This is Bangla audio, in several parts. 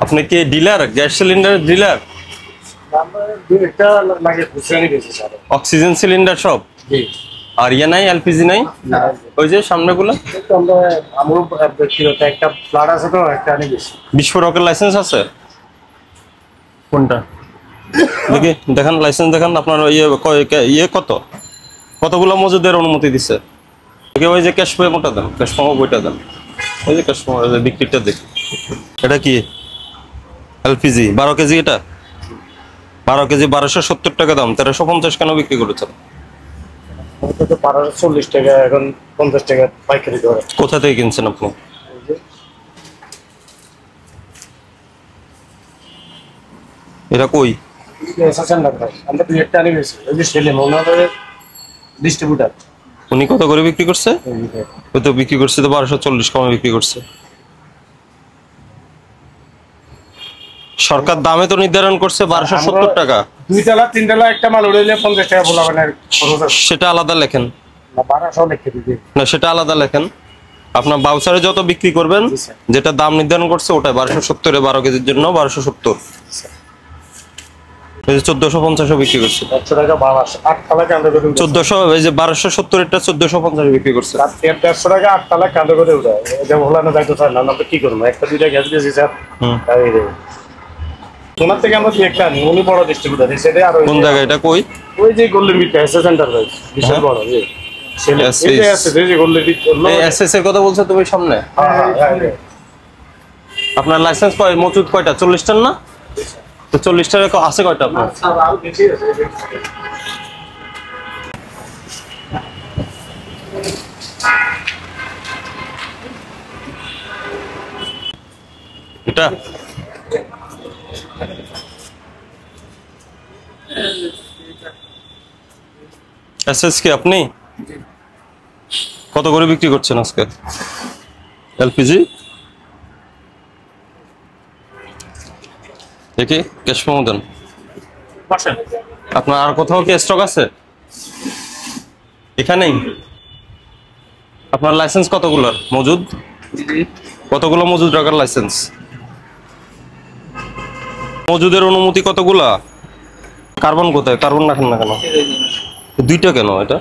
আপনি কি dealer, gas cylinder dealer? Oxygen cylinder সব? আর ইয়ে নাই, এলপিজি নাই? ওই যে সামনেগুলো বিস্ফোরকের লাইসেন্স আছে কোনটা দেখি দেখান, লাইসেন্স দেখান। আপনার ইয়ে কতগুলো মজুদের অনুমতি দিচ্ছে? ওই যে ক্যাশ মেমোটা দেন, ক্যাশ মেমো বইটা দেন। ওই যে ক্যাশ মেমো বিক্রিটা দেখি। এটা কি এলপিজি 12 কেজি? এটা 12 কেজি 1270 টাকা দাম, 1350 কেন বিক্রি করেছেন? 40 টাকা, এখন 50 টাকা পাইকারি করে। কোথা থেকে কিনছেন আপনি? এটা কই? উনি কত করে বিক্রি করছে? ওই তো বিক্রি করছে তো 1240 কমে বিক্রি করছে। সরকার দামে তো নির্ধারণ করছে 1270 টাকা। 2 টালা 3 টালা একটা মাল উড়াইলে 50 টাকা বলাবেন। সেটা আলাদা লেখেন না, 1200 লিখে দিবে না, সেটা আলাদা লেখেন। আপনার বাউচারে যত বিক্রি করবেন যেটা দাম নির্ধারণ করছে ওটাই 1270 এ 12 কেজির জন্য 1270। 1450 বিক্রি করছে। 1400, এই যে 1270 এটা 1450 বিক্রি করছে। 150 টাকা 8 টালা কাঁদে করে উড়ায়। এটা ভোলানো যাইতো স্যার, না আমরা কি করব? একটা দুইটা গ্যাস দিয়েছি স্যার। ওনার থেকে আমরা একটা আনি, উনি বড় ডিস্ট্রিবিউটর সেটা। আর কোন জায়গা এটা? কই? ওই যে গোল্ডেন বিট এসএস এন্টারপ্রাইজ, বিশাল বড় যে এটা আছে, যে গোল্ডেন বিট এই এসএস এর কথা বলছো তুমি সামনে। আপনার লাইসেন্স কয়, মজুদ কয়টা? 40 টার না? তো 40 টার আছে কয়টা আপনার? এটা এসএস কি আপনি কত করে বিক্রি করছেন আজকে এলপিজি? দেখি ক্যাশ মেমো দেন। আপনার আর কোথাও কি স্টক আছে? এখানেই? আপনার লাইসেন্স কতগুলো মজুদ? কতগুলো মজুদ রাখার লাইসেন্স? মজুদের অনুমতি কতগুলা? কার্বন কোথায়? কার্বন রাখেন না কেন? দুইটা কেন? এটা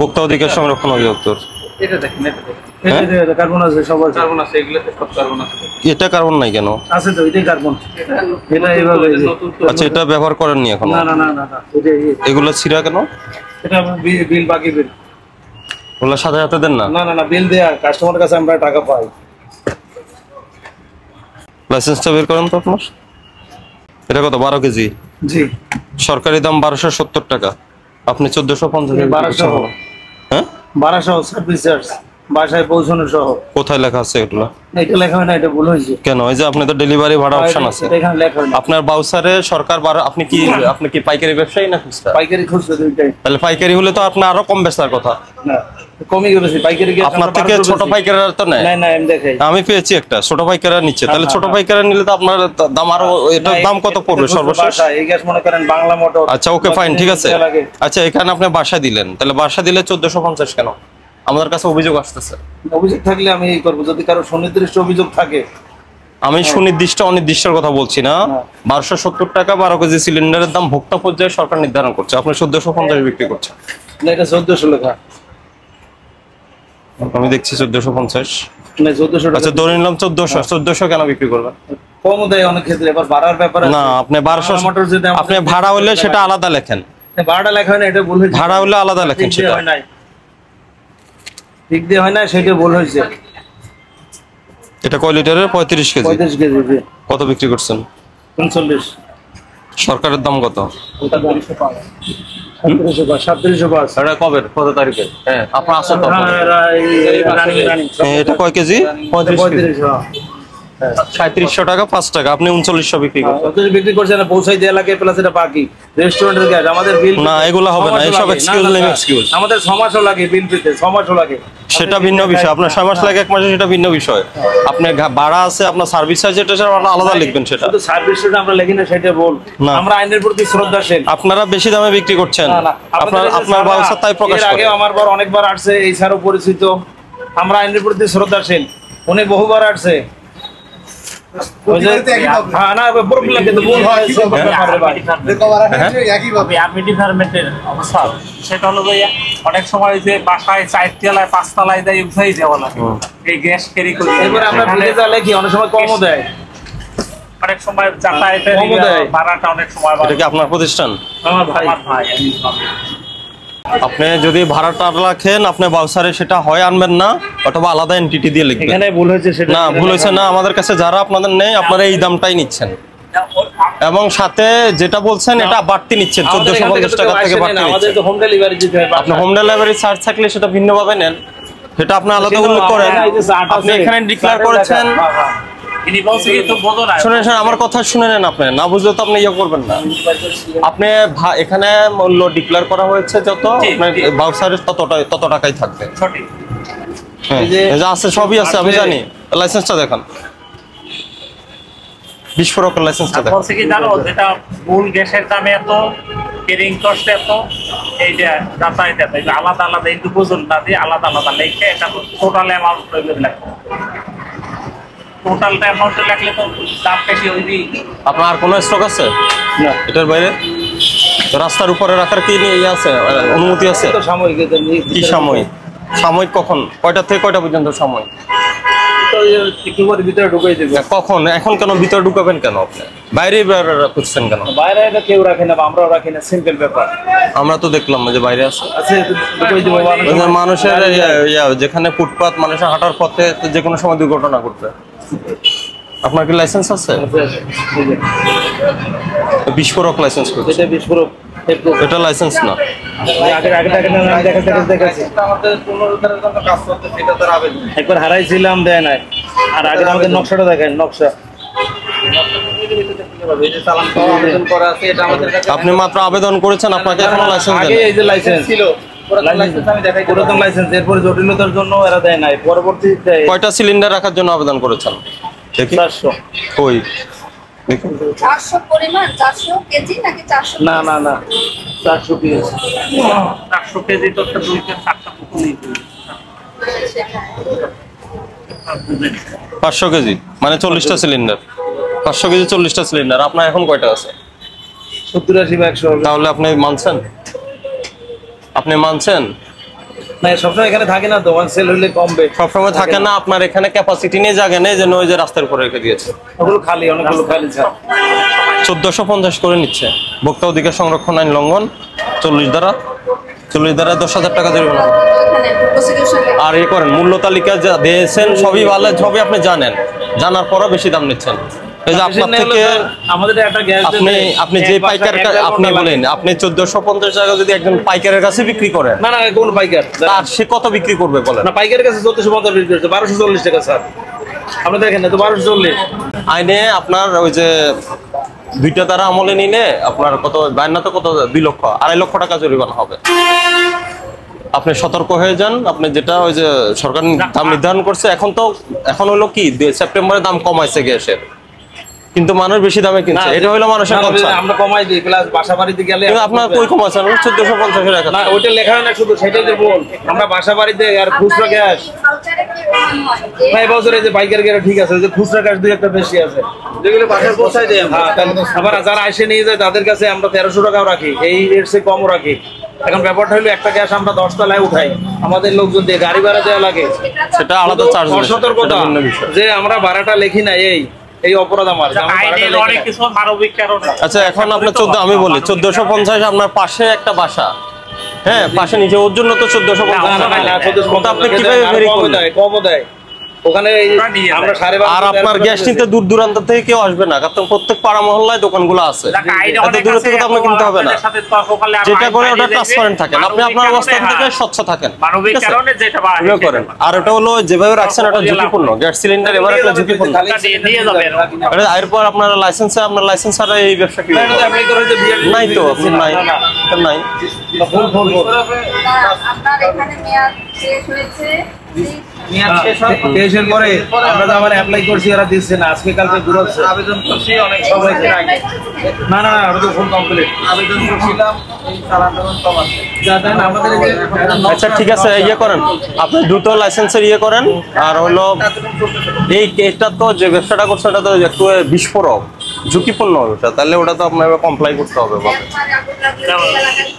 ভোক্তা অধিকার সংরক্ষণ অধিদপ্তর। এটা কার্বন নাই কেন? আচ্ছা, এটা ব্যবহার করেননি এখন? এগুলো ছিঁড়া কেন? ওগুলো সাথে সাথে দেন না? না, বিল দেয়া কাস্টমারের কাছে আমরা টাকা পাই। লাইসেন্সটা বের করেন তো আপনার। এটা কত? 12 কেজি? জি। সরকারি দাম 1270 টাকা, আপনি 1450। 1200? হ্যাঁ, 1200 সার্ভিস চার্জ, বাসায় পৌঁছানো সহ। কোথায় লেখা আছে এগুলো? এটা লেখা হয় না, এটা ভুল হয়েছে। কেন? এই যে আপনি তো ডেলিভারি ভাড়া অপশন আছে এখানে লেখা হয় না। আপনার বাউচারে সরকার আপনি কি পাইকারি ব্যবসায়ী না খুচরা? পাইকারি খুচরা দুইটাই। তাহলে পাইকারি হলে তো আপনি আরো কম বেচার কথা। না, কমই গেছে পাইকারি। আপনার থেকে ছোট পাইকাররা তো নেয় না। আমি দেখাই, আমি পেয়েছি একটা ছোট পাইকাররা নিচ্ছে। তাহলে ছোট পাইকাররা নিলে তো আপনার দাম আরো, এটার দাম কত পড়বে সর্বশেষ? এই গ্যাস মনে করেন বাংলা মোটর। আচ্ছা, ওকে ফাইন, ঠিক আছে। আচ্ছা, এখানে আপনি বাসা দিলেন, তাহলে বাসা দিলে 1450 কেন? আমাদের কাছে অভিযোগ আসতেছে। অভিযোগ থাকলে আমি এই করবো, যদি কারো সুনির্দিষ্ট অভিযোগ থাকে। আমি সুনির্দিষ্ট অনির্দিষ্টর কথা বলছি না। 1270 টাকা 12 কেজি সিলিন্ডারের দাম ভোক্তা পর্যায়ে সরকার নির্ধারণ করছে, আপনি 1450 বিক্রি করছেন। না, এটা 1400 লেখা। আমি দেখছি 1450। না, 1400 টাকা। আচ্ছা, ধরে নিলাম 1400। 1400 কেন বিক্রি করবেন? কম দেয় অনেক ক্ষেত্রে, এবার ভাড়ার ব্যাপার আছে। না, আপনি 1200 মোটর যদি আপনি ভাড়া হলে সেটা আলাদা লেখেন। ভাড়াটা লেখা হয় না, এটা ভুল হয়েছে। ভাড়া হলে আলাদা লেখেন, সেটা হয় না, ঠিক দিয়ে হয় না, সেটা ভুল হয়েছে। এটা কয় লিটারের? 35 কেজি। 35 কেজি। কত বিক্রি করছেন? 39। সরকারের দাম কত? ওটা 3705। এটা কবে, কত তারিখে? হ্যাঁ, আপনার আছে তো? এটা কয় কেজি? 35। 3700 টাকা 5 টাকা, আপনি 3900 বিক্রি করছেন। বিক্রি করছেন, পৌঁছাই দেয়া লাগে প্লাস এটা বাকি রেস্টুরেন্টের গ্যাস। আমাদের বিল না, এগুলো হবে না, এসব এক্সকিউজ নেই। এক্সকিউজ আমাদের 6 মাসও লাগে বিল পেতে, 6 মাসও লাগে। সেটা ভিন্ন বিষয়। আপনার 6 মাস লাগে 1 মাসে, সেটা ভিন্ন বিষয়। আপনার ভাড়া আছে, আপনার সার্ভিস আছে, এটা আলাদা লিখবেন। সেটা শুধু সার্ভিসটা আমরা লিখি না, সেটা বল। আমরা আইনের প্রতি শ্রদ্ধাশীল। আপনারা বেশি দামে বিক্রি করছেন, আপনার ব্যবস্থা তাই প্রকাশ করে। আগে আমার বড় অনেকবার আসছে, এই স্যারও পরিচিত। আমরা আইনের প্রতি শ্রদ্ধাশীল, উনি বহুবার আসছে। ওই যে হ্যাঁ না প্রবলেম কিন্তু ভুল হয় আর্মি ডিপার্টমেন্টের অবস্থা সেটা হলো ভাইয়া অনেক সময় যে বাসায় 4 তলায় 5 তলায় দেয় উঠাই দেওয়া লাগে এই গ্যাস ক্যারি করে এরপর আমরা ভিজে যালে কি অনেক সময় কমও দেয় অনেক সময় যাতায়াতের ভাড়াটা অনেক সময় এটা কি আপনার প্রতিষ্ঠান? আমার ভাই আপনি যদি ভাড়াটা রাখেন আপনি বাউসারে সেটা হয় আনবেন না অথবা আলাদা এন্টিটি দিয়ে লিখবেন। এখানে ভুল হয়েছে সেটা না ভুল হয়েছে না, আমাদের কাছে যারা আপনাদের নেই আপনারা এই দামটাই নিচ্ছেন এবং সাথে যেটা বলছেন এটা বাড়তি নিচ্ছেন 1450 টাকা থেকে বাড়তি আমাদের তো হোম ডেলিভারি দিতে হয়। আপনি হোম ডেলিভারি চার্জ থাকলে সেটা ভিন্নভাবে নেন, সেটা আপনি আলাদা উল্লেখ করেন। আপনি এখানে ডিক্লেয়ার করেছেন, শুনেন আমার কথা শুনে নেন, আপনি না বুঝলে তো আপনি ইয়ে করবেন না। আপনি এখানে মূল্য ডিক্লেয়ার করা হয়েছে যত বাউসারের তত টাকাই থাকবে। হ্যাঁ এই যে আছে সবই আছে আমি জানি। লাইসেন্সটা দেখান, বিস্ফোরকের লাইসেন্সটা দেখান। বলছে কি জানো যেটা মূল গ্যাসের দাম এত, ক্যারিং কস্ট এত, এইটা যাতায়াত এত, আলাদা আলাদা ইন্ডিভিজুয়াল না দিয়ে আলাদা আলাদা লিখে এটা টোটাল অ্যামাউন্ট লাগবে। টোটালটা অ্যামাউন্টে লাগলে তো দাম বেশি হইবি। আপনার আর কোনো স্টক আছে না এটার বাইরে? রাস্তার উপরে রাখার কি ইয়ে আছে, অনুমতি আছে? তো সাময়িক কি সাময়িক? সাময়িক কখন, কয়টা থেকে কয়টা পর্যন্ত সময়? ভিতরে ঢুকাই দেবে কখন? এখন কেন ভিতরে ঢুকাবেন কেন? আপনি বাইরে খুঁজছেন কেন? বাইরে এটা কেউ রাখে না, আমরাও রাখি না, সিম্পল ব্যাপার। আমরা তো দেখলাম যে বাইরে আছে ঢুকাই দেবো মানুষের যেখানে ফুটপাত মানুষের হাঁটার পথে যে কোনো সময় দুর্ঘটনা ঘটবে। আপনার কি লাইসেন্স আছে? বিস্ফোরক লাইসেন্স করছে, এটা বিস্ফোরক, এটা লাইসেন্স না। একবার হারাইছিলাম দেয় নাই, আর আগে আমাদের নকশাটা দেখেন, নকশা আপনি মাত্র আবেদন করেছেন, আপনাকে এখনো লাইসেন্স দেন নাই। এই যে লাইসেন্স ছিল পুরাতন লাইসেন্স, এরপরে জটিলতার জন্য এরা দেয় নাই, পরবর্তীতে কয়টা সিলিন্ডার রাখার জন্য আবেদন করেছেন? দেখি 400। কই দেখুন 400 পরিমাণ 400 কেজি নাকি 400? না না না 400 পিস, 400 কেজি তো 2 থেকে 4টা পুকুরি 500 কেজি মানে 40টা সিলিন্ডার। 500 কেজি 40টা সিলিন্ডার। আপনার এখন কয়টা আছে? 70-80 বা 100। তাহলে আপনি মানছেন? আপনি মানছেন? না সবসময় এখানে থাকে না তো, ওয়ান সেল হইলে কমবে, সবসময় থাকে না। আপনার এখানে ক্যাপাসিটি নিয়ে জায়গা নেই, যেন ওই যে রাস্তার উপরে রেখে দিয়েছে। ওগুলো খালি, অনেকগুলো খালি স্যার। 1450 করে নিচ্ছে। ভোক্তা অধিকার সংরক্ষণ আইন লঙ্ঘন 40 ধারা 10,000 টাকা জরিমানা। ওখানে প্রসিকিউশন আর এ করেন মূল্য তালিকা যা দিয়েছেন সবই ভালো, সবই আপনি জানেন, জানার পরও বেশি দাম নিচ্ছেন। এই যে আপনার থেকে আমাদের একটা গ্যাস আপনি যে পাইকার আপনি বলেন আপনি 1450 টাকা যদি একজন পাইকারের কাছে বিক্রি করেন, না না কোন পাইকার, তার সে কত বিক্রি করবে বলেন? না পাইকারের কাছে 1450 বিক্রি করছে 1240 টাকা স্যার। আপনি দেখেন না তো 1240 আইনে আপনার ওই যে দুইটা দ্বারা আমলে নিলে আপনার কত বাইনা তো কত 2 লক্ষ 2.5 লক্ষ টাকা জরিমানা হবে। আপনি সতর্ক হয়ে যান। আপনি যেটা ওই যে সরকার দাম নির্ধারণ করছে, এখন হলো কি সেপ্টেম্বরে দাম কমাইছে গ্যাসের, কিন্তু মানুষ বেশি দামে কিনছে। এটা হলো মানুষের কথা। আমরা কমাই দিই, প্লাস বাসা বাড়িতে গেলে আপনার কই কমাইছেন? 1450 টাকা। না ওইটা লেখা হয় না শুধু, সেটাই যে বল আমরা বাসা বাড়িতে আর খুচরা গ্যাস কালচারে কি প্রমাণ হয় যে ভাই বছরে যে বাইকের গ্যাস ঠিক আছে, যে খুচরা গ্যাস দুই একটা বেশি আছে যেগুলো বাসায় পৌঁছাই দেয়। হ্যাঁ আবার যারা এসে নিয়ে যায় তাদের কাছে আমরা 1300 টাকাও রাখি, এই এর চেয়ে কমও রাখি। এখন ব্যাপারটা হলো একটা গ্যাস আমরা 10 তলায় উঠাই, আমাদের লোকজন দিয়ে গাড়ি ভাড়া দেওয়া লাগে, সেটা আলাদা চার্জ। সতর্কতা যে আমরা ভাড়াটা লিখি না, এই অপরাধ আমার। অনেক কিছু মানবিক কারণে। আচ্ছা এখন আপনার 14 আমি বলি 1450 আপনার পাশে একটা বাসা, হ্যাঁ পাশে নিচে, ওর জন্য তো 1450। আপনি কিভাবে ভেরি করবেন? কম দেয় ওখানে আমরা 12.5। আর আপনার গ্যাস নিতে দূর দূরান্ত থেকে কেউ আসবে না, কারণ প্রত্যেক পাড়া মহল্লায় দোকানগুলো আছে, এত দূর থেকে তো আপনার কিনতে হবে না। যেটা করে ওটা ট্রান্সপারেন্ট থাকেন, আপনি আপনার অবস্থান থেকে স্বচ্ছ থাকেন, মানবিক কারণে যেটা করেন। আর ওটা হলো যেভাবে রাখছেন ওটা ঝুঁকিপূর্ণ। গ্যাস সিলিন্ডার এবার একটা ঝুঁকিপূর্ণ। দিয়ে যাবেন এরপর আপনার লাইসেন্স আর এই ব্যবসা কি নাই তো? আপনি নাই আপনার এখানে মেয়াদ শেষ হয়েছে টেস্টের পরে আমরা তো আবার অ্যাপ্লাই করছি, এরা দিচ্ছে না, আজকে কালকে ঘুরাচ্ছে। আবেদন করছি অনেক সবাই সময় কেন আগে? না না না, ওটা তো ফুল কমপ্লিট। আবেদন করছিলাম এই চালানটা কম আছে। আমাদের এই যে- আচ্ছা ঠিক আছে, ইয়ে করেন আপনি দ্রুত লাইসেন্সের ইয়ে করেন। আর হলো এই এটা তো যে ব্যবসাটা করছে ওটা তো একটু বিস্ফোরক ঝুঁকিপূর্ণ ব্যবসা, তাহলে ওটা তো আপনাকে কমপ্লাই করতে হবে। একবারে আগুন লাগলে এলাকায়